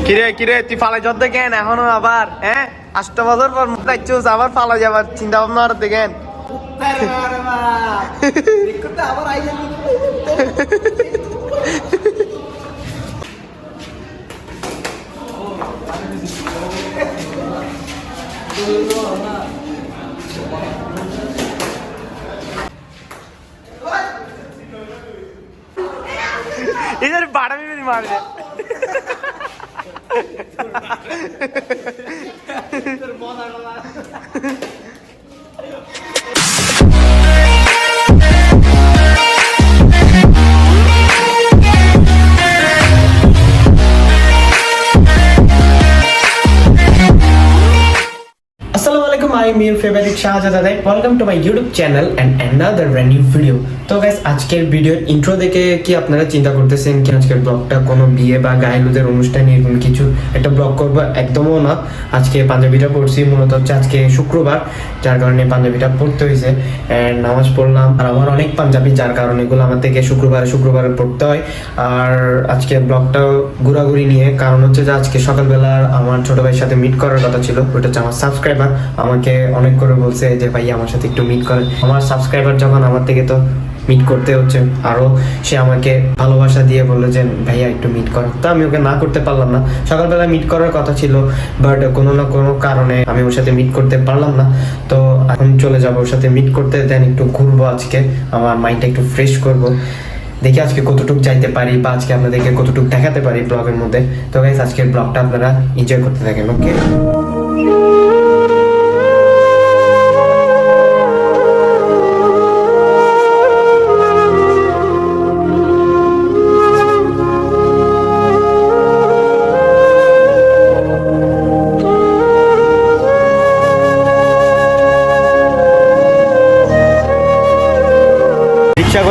কিরে কিরে তুই ফালাই যত কেন এখনো আবার হ্যাঁ 8 বছর পর যাচ্ছিস আবার ফালা যাবার চিন্তা ভাবনা করতে কেন इधर बाड़ा में भी मार दे I'm your favorite Shahzad Adai. Welcome to my YouTube channel and another brand new video. তো গাইস আজকের ভিডিওর ইন্ট্রো দেখে কি আপনারা চিন্তা করতেছেন কি আজকের ব্লগটা কোনো বিয়ে বা গায়েলুদের অনুষ্ঠানে এরকম কিছু একটা ব্লগ করবো? একদমও না। আজকে পাঞ্জাবিটা পড়ছি, মূলত হচ্ছে আজকে শুক্রবার, যার কারণে পাঞ্জাবিটা পড়তে হয়েছে এন্ড নামাজ পড়লাম। আর আমার অনেক পাঞ্জাবি, যার কারণে এগুলো আমার থেকে শুক্রবারে পড়তে হয়। আর আজকে ব্লগটা ঘোরাঘুরি নিয়ে, কারণ হচ্ছে যে আজকে সকালবেলা আমার ছোট ভাইয়ের সাথে মিট করার কথা ছিল। ওটা হচ্ছে আমার সাবস্ক্রাইবার আমাকে অনেক করে বলছে যে ভাই আমার সাথে একটু মিট করেন। আমার সাবস্ক্রাইবার যখন আমার থেকে তো মিট করতে হচ্ছে, আরও সে আমাকে ভালোবাসা দিয়ে বললো যে ভাইয়া একটু মিট করো। তো আমি ওকে না করতে পারলাম না। সকালবেলা মিট করার কথা ছিল, বাট কোনো না কোনো কারণে আমি ওর সাথে মিট করতে পারলাম না। তো এখন চলে যাবো ওর সাথে মিট করতে, দেন একটু ঘুরবো আজকে, আমার মাইন্ডটা একটু ফ্রেশ করবো। দেখি আজকে কতটুকু যাইতে পারি বা আজকে আপনাদেরকে কতটুকু দেখাতে পারি ব্লগের মধ্যে। তো গাইস আজকের ব্লগটা আপনারা এনজয় করতে থাকেন। ওকে,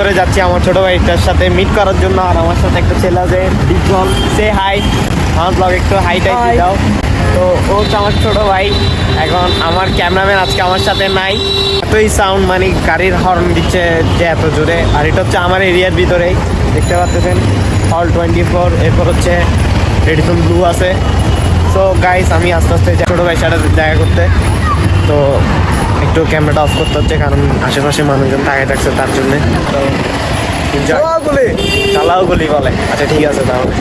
করে যাচ্ছি আমার ছোট ভাইটার সাথে মিট করার জন্য। আর আমার সাথে একটা ছেলে আছে ডিপজল, সে হাই আমার ব্লগ একটু হাইটাই দাও। তো ও হচ্ছে আমার ছোট ভাই। এখন আমার ক্যামেরাম্যান আজকে আমার সাথে নাই। এতই সাউন্ড, মানে গাড়ির হর্ন দিচ্ছে যে এত জোরে। আর এটা হচ্ছে আমার এরিয়ার ভিতরেই, দেখতে পাচ্ছেন হল 24। এরপর হচ্ছে রেডিসন ব্লু আছে। সো গাইস আমি আস্তে আস্তে ছোট ভাইয়ের সাথে দেখা করতে, তো একটু ক্যামেরাটা অফ করতে হচ্ছে কারণ আশেপাশে মানুষজন তাকায় থাকছে তার জন্যে। তো চালাও গুলি বলে। আচ্ছা ঠিক আছে তাহলে।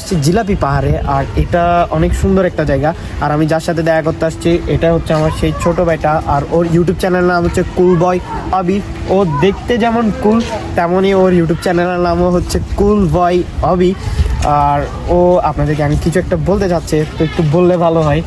আসছি জিলাপি পাহাড়ে, আর এটা অনেক সুন্দর একটা জায়গা। আর আমি যার সাথে দেখা করতে আসছি এটা হচ্ছে আমার সেই ছোট ভাইটা, আর ওর ইউটিউব চ্যানেলের নাম হচ্ছে কুল বয় অবি। ও দেখতে যেমন কুল তেমনই ওর ইউটিউব চ্যানেলের নামও হচ্ছে কুল বয় অবি। আর ও আপনাদেরকে আমি কিছু একটা বলতে চাচ্ছে, তো একটু বললে ভালো হয়।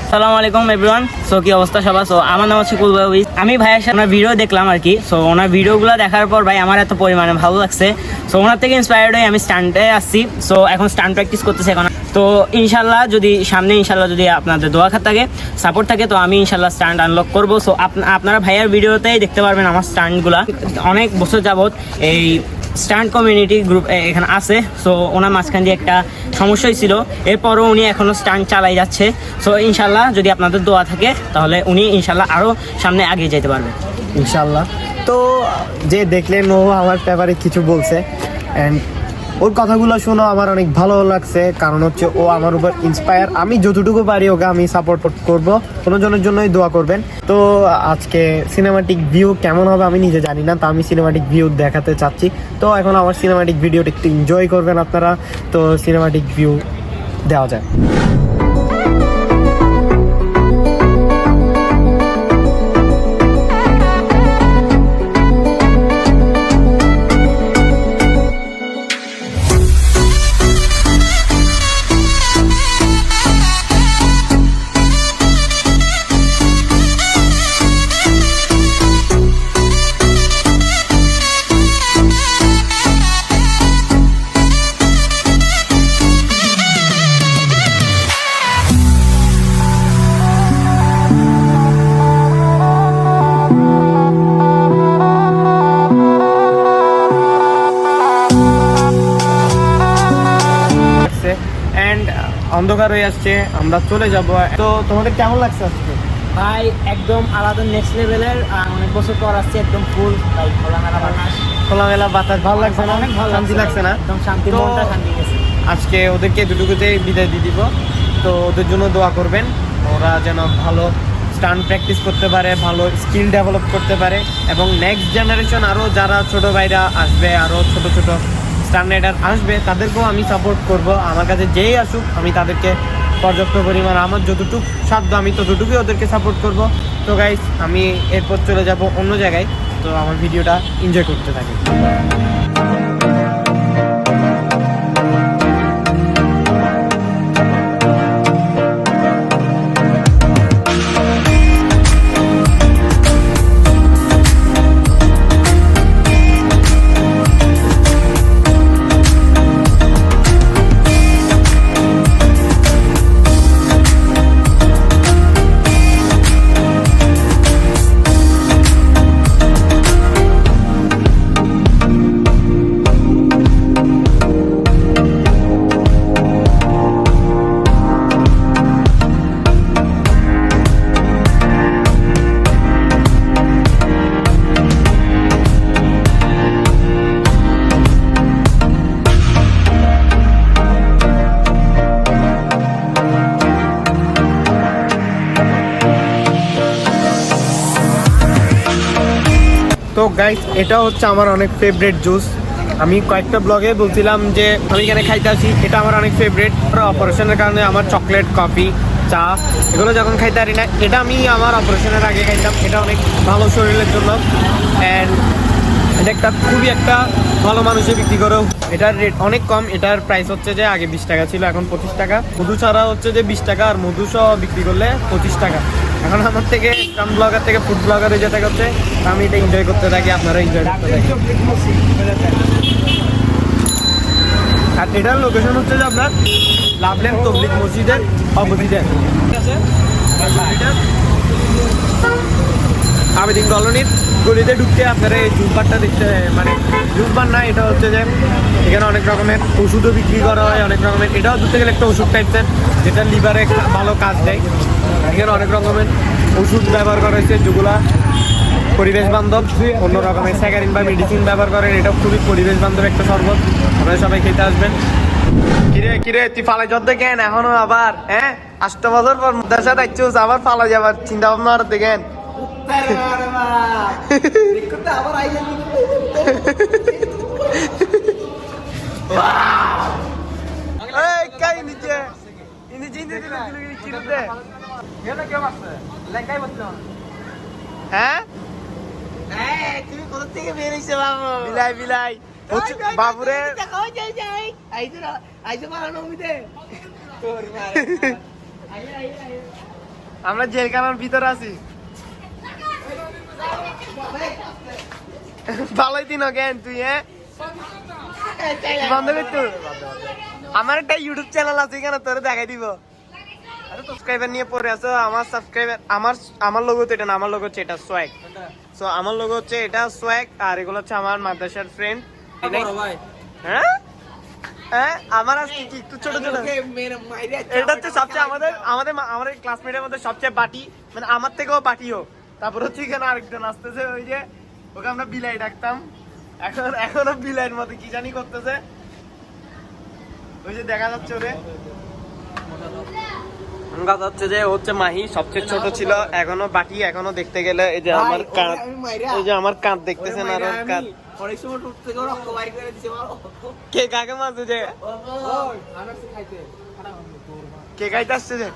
আসসালামু আলাইকুম এভরিওয়ান। সো কি অবস্থা সবার? সো আমার নাম হচ্ছে কুল বয়। আমি ভাইয়ের সাথে ওনার ভিডিও দেখলাম আর কি। সো ওনার ভিডিওগুলো দেখার পর ভাই আমার এত পরিমাণে ভালো লাগছে। সো ওনার থেকে ইন্সপায়ার্ড হয়ে আমি স্টান্টে আসছি। সো এখন স্টান্ট প্র্যাকটিস করতেছি এখন। তো ইনশাল্লাহ যদি সামনে যদি আপনাদের দোয়া থাকে, সাপোর্ট থাকে, তো আমি ইনশাল্লাহ স্টান্ট আনলক করবো। সো আপনারা ভাইয়ার ভিডিওতেই দেখতে পারবেন আমার স্টান্টগুলো। অনেক বছর যাবত এই স্টান্ট কমিউনিটি গ্রুপ এখানে আছে। সো ওনার মাঝখান দিয়ে একটা সমস্যাই ছিল, এরপরও উনি এখনও স্টান্ট চালাই যাচ্ছে। সো ইনশাল্লাহ যদি আপনাদের দোয়া থাকে তাহলে উনি ইনশাল্লাহ আরও সামনে এগিয়ে যেতে পারবে ইনশাল্লাহ। তো যে দেখলেন ও আমার ব্যাপারে কিছু বলছে, অ্যান্ড ওর কথাগুলো শুনো আমার অনেক ভালো লাগছে, কারণ হচ্ছে ও আমার উপর ইন্সপায়ার। আমি যতটুকু পারি ওকে আমি সাপোর্ট করবো, কোনো জনের জন্যই দোয়া করবেন। তো আজকে সিনেমাটিক ভিউ কেমন হবে আমি নিজে জানি না, তো আমি সিনেমাটিক ভিউ দেখাতে চাচ্ছি। তো এখন আমার সিনেমাটিক ভিডিওটা একটু এনজয় করবেন আপনারা। তো সিনেমাটিক ভিউ দেওয়া যায়। অন্ধকার হয়ে আসছে, আমরা চলে যাব। তো তোমাদের কেমন লাগছে আজকে? ভাই একদম আলাদা নেক্সট লেভেলের, অনেক বছর পর আসছে, একদম ফুল ভাই খোলামেলা বাতাস। খোলামেলা বাতাস ভালো লাগছে না? অনেক ভালো শান্তি লাগছে না? একদম শান্তি, তো মনটা শান্তি গেছে। আজকে ওদেরকে দুটুকুতে বিদায় দিয়ে দিব। তো ওদের জন্য দোয়া করবেন, ওরা যেন ভালো স্টান্ট প্র্যাকটিস করতে পারে, ভালো স্কিল ডেভেলপ করতে পারে, এবং নেক্সট জেনারেশন আরও যারা ছোট ভাইরা আসবে, আরও ছোট ছোট স্টান্ট রাইডার আসবে, তাদেরকেও আমি সাপোর্ট করব। আমার কাছে যেই আসুক আমি তাদেরকে পর্যাপ্ত পরিমাণ আমার যতটুকু সাধ্য আমি ততটুকুই ওদেরকে সাপোর্ট করব। তো গাইস, আমি এরপর চলে যাব অন্য জায়গায়। তো আমার ভিডিওটা এনজয় করতে থাকি। তো গাইস, এটা হচ্ছে আমার অনেক ফেভারিট জুস। আমি কয়েকটা ব্লগে বলছিলাম যে আমি এখানে খাইতে আসি, এটা আমার অনেক ফেভারিট। অপারেশনের কারণে আমার চকলেট, কফি, চা এগুলো যখন খাইতে পারি না, এটা আমি আমার অপারেশনের আগে খাইতাম। এটা অনেক ভালো শরীরের জন্য, অ্যান্ড এটা একটা খুবই একটা ভালো মানুষে বিক্রি করেও। এটার রেট অনেক কম, এটার প্রাইস হচ্ছে যে আগে 20 টাকা ছিল, এখন 25 টাকা। মধু ছাড়া হচ্ছে যে 20 টাকা, আর মধু সহ বিক্রি করলে 25 টাকা। এখন আমার থেকে স্টান্ট ব্লগার থেকে ফুড ব্লগার হয়ে যেতে হচ্ছে, আমি এটা এনজয় করতে থাকি, আপনারা এনজয় করতে থাকি। আর এটার লোকেশন হচ্ছে যে আপনার লাভল্যান্ড তবলিগ মসজিদের অপোজিটে, ঠিক আছে? আবেদিন কলোনির গলিতে ঢুকতে আপনারা এই জুমবারটা দেখতে, মানে জুমবার না, এটা হচ্ছে যে এখানে অনেক রকমের ওষুধও বিক্রি করা হয়, অনেক রকমের। এটাও ধরতে গেলে একটা ওষুধ টাইপের, যেটা লিভারে ভালো কাজ দেয়। এখানে অনেক রকমের ওষুধ ব্যবহার করা হয়েছে, যেগুলা পরিবেশ বান্ধব। অন্য রকমের স্যাকারিন বা মেডিসিন ব্যবহার করেন, এটা খুবই পরিবেশ বান্ধব একটা শরবত। আপনারা সবাই খেতে আসবেন। কিরে কিরে, তুই ফালাই যত কেন এখনো আবার? হ্যাঁ, 8 বছর পর দেশে দেখছিস, আবার ফালা যাবার চিন্তা ভাবনা আর দেখেন। হ্যাঁ, তুমি কোথা থেকে বের হইছো বাবু? বিলাই বিলাই বাবুরে আমরা জেলখানার ভিতরে আছি। ভালোই দিন কেন তুই? হ্যাঁ, বন্ধ করতো। আমার একটা ইউটিউব চ্যানেল আছে, এখানে তোরে দেখাই দিব। সাবস্ক্রাইবার নিয়ে পড়ে আছো। আমার সাবস্ক্রাইবার, আমার লোগো তো এটা না, আমার লোগো হচ্ছে এটা সোয়াগ। সো আমার লোগো হচ্ছে এটা সোয়াগ, আর এগুলো হচ্ছে আমার মাদ্রাসার ফ্রেন্ড। হ্যাঁ হ্যাঁ, আমার আজকে কি একটু ছোট ছোট। এটা হচ্ছে সবচেয়ে আমাদের ক্লাসমেটের মধ্যে সবচেয়ে বাটি, মানে আমার থেকেও বাটিও। তারপর হচ্ছে এখানে আরেকজন আসতেছে, ওই যে ওকে আমরা বিলাই ডাকতাম, এখনো বিলাইয়ের মতো কি জানি করতেছে। ওই যে দেখা যাচ্ছে ওরে, কথা হচ্ছে যে হচ্ছে মাহি সবচেয়ে ছোট ছিল, এখনো বাটি। এখনো দেখতে গেলে এই যে আমার কাঁধ, এই যে আমার কাঁধ দেখতেছেন, আর ওর কাঁধ। কে কাকে মারছে যে? কে খাইতে আসছে যে?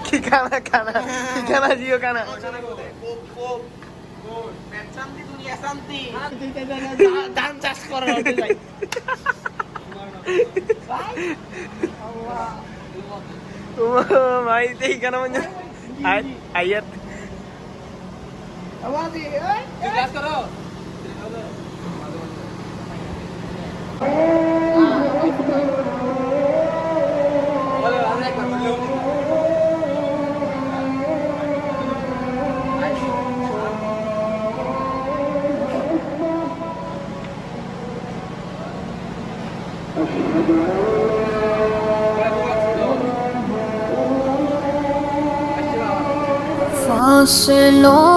কি খানা খানা কি খানা জিও খানা? ধান চাষ করার মাইতে এখানে মানে আইয়াত ক্লাস করো। फासलों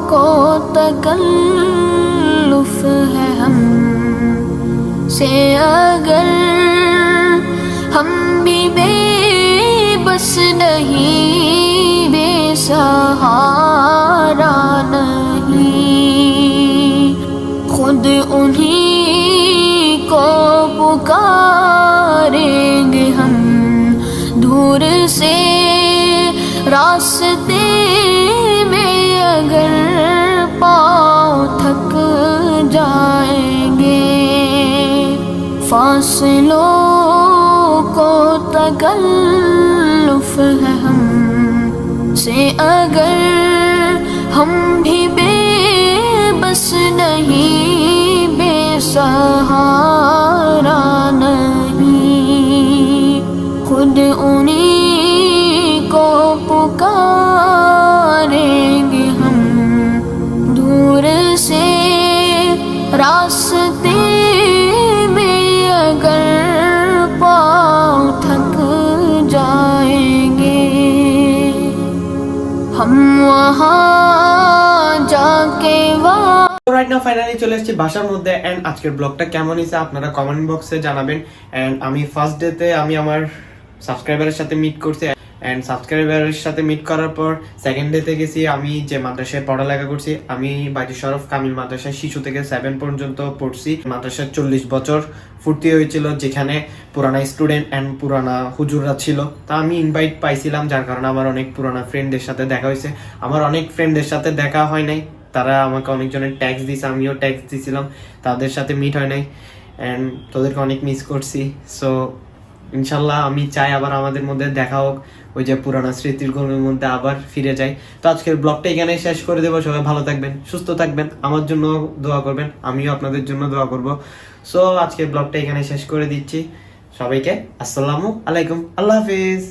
को तकल्लुफ है हम से अगर हम भी बेबस नहीं बेसहारा नहीं खुद उन्हीं को पुकारेंगे हम दूर से रास्ते में अगर पाँव थक जाएंगे फासलों को तकल्लुफ है हम से अगर हम भी बेबस नहीं बेसहारा नहीं खुद उन्हीं को पुकारेंगे हम दूर से रास्ते में अगर पाँव थक जाएंगे हम वहाँ जाके রাইট নাও ফাইনালি চলে এসেছি বাসার মধ্যে এন্ড আজকের ব্লগটা কেমন হয়েছে আপনারা কমেন্ট বক্সে জানাবেন এন্ড আমি ফার্স্ট ডেতে আমি আমার সাবস্ক্রাইবারের সাথে মিট করছি এন্ড সাবস্ক্রাইবারের সাথে মিট করার পর সেকেন্ড ডেতে গেছি আমি যে মাদ্রাসায় পড়ালেখা করছি আমি বাইজু শরফ কামিল মাদ্রাসায় শিশু থেকে 7 পর্যন্ত পড়ছি মাদ্রাসায় 40 বছর ফুর্তি হয়েছিল যেখানে পুরানা স্টুডেন্ট এন্ড পুরানা হুজুররা ছিল তা আমি ইনভাইট পাইছিলাম যার কারণে আমার অনেক পুরানা ফ্রেন্ডদের সাথে দেখা হয়েছে আমার অনেক ফ্রেন্ডদের সাথে দেখা হয় নাই তারা আমাকে অনেকজনের ট্যাক্স দিয়েছে আমিও ট্যাক্স দিয়েছিলাম তাদের সাথে মিট হয় নাই অ্যান্ড তোদেরকে অনেক মিস করছি সো ইনশাল্লাহ আমি চাই আবার আমাদের মধ্যে দেখা হোক ওই যে পুরানো স্মৃতিগুলোর মধ্যে আবার ফিরে যাই তো আজকের ব্লগটা এখানে শেষ করে দেবো সবাই ভালো থাকবেন সুস্থ থাকবেন আমার জন্য দোয়া করবেন আমিও আপনাদের জন্য দোয়া করব সো আজকের ব্লগটা এখানে শেষ করে দিচ্ছি সবাইকে আসসালামু আলাইকুম আল্লাহ হাফিজ